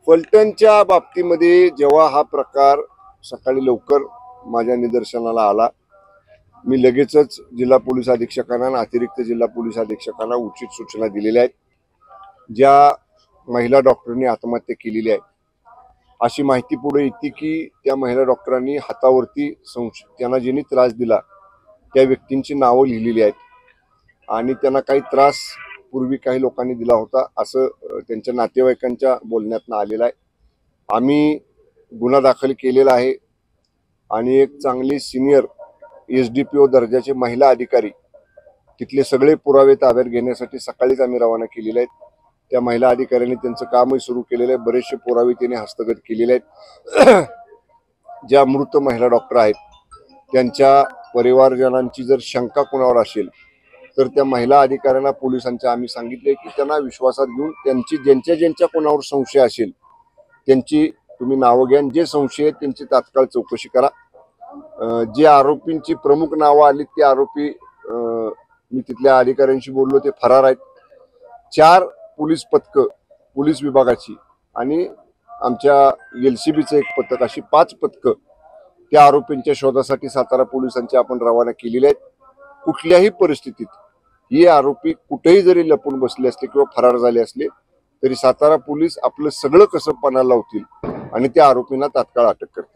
फलटणच्या बाबतीमध्ये जेव्हा हा प्रकार सकाळी लवकर माझ्या निदर्शनाला आला, मी लगेचच जिल्हा पोलीस अधीक्षकांना आणि अतिरिक्त जिल्हा पोलीस अधीक्षकांना उचित सूचना दिलेल्या आहेत। ज्या महिला डॉक्टरांनी आत्महत्या केलेली आहे अशी माहिती पुढे येते की त्या महिला डॉक्टरांनी हातावरती त्यांना ज्यांनी त्रास दिला त्या व्यक्तींची नावं लिहिलेली आहेत आणि त्यांना काही त्रास पूर्वी काही लोकांनी दिला होता असं त्यांच्या नातेवाईकांच्या बोलण्यातून आलेलं आहे। आम्ही गुन्हा दाखल केलेला आहे आणि एक चांगली सिनियर एसडीपीओ दर्जाचे महिला अधिकारी तिथले सगळे पुरावे ताब्यात घेण्यासाठी सकाळीच आम्ही रवाना केलेले आहेत। त्या महिला अधिकाऱ्यांनी त्यांचं कामही सुरू केलेलं आहे। बरेचसे पुरावे त्यांनी हस्तगत केलेले आहेत। ज्या मृत महिला डॉक्टर आहेत त्यांच्या परिवारजनांची जर शंका कोणावर असेल तर त्या महिला अधिकाऱ्यांना पोलिसांच्या आम्ही सांगितले की त्यांना विश्वासात घेऊन त्यांची ज्यांच्या कोणावर संशय असेल त्यांची तुम्ही नावं घ्या, जे संशय आहेत त्यांची तात्काळ चौकशी करा। जे आरोपींची प्रमुख नावं आली ते आरोपी मी तिथल्या अधिकाऱ्यांशी बोललो, ते फरार आहेत। 4 पोलीस पथकं पोलीस विभागाची आणि आमच्या LCBचं एक पथक अशी 5 पथकं त्या आरोपींच्या शोधासाठी सातारा पोलिसांची आपण रवाना केलेली आहेत। कुठल्याही परिस्थितीत हे आरोपी कुठेही जरी लपून बसले असले किंवा फरार झाले असले तरी सातारा पोलीस आपलं सगळं कसं पणाला लावतील आणि त्या आरोपींना तात्काळ अटक करतील।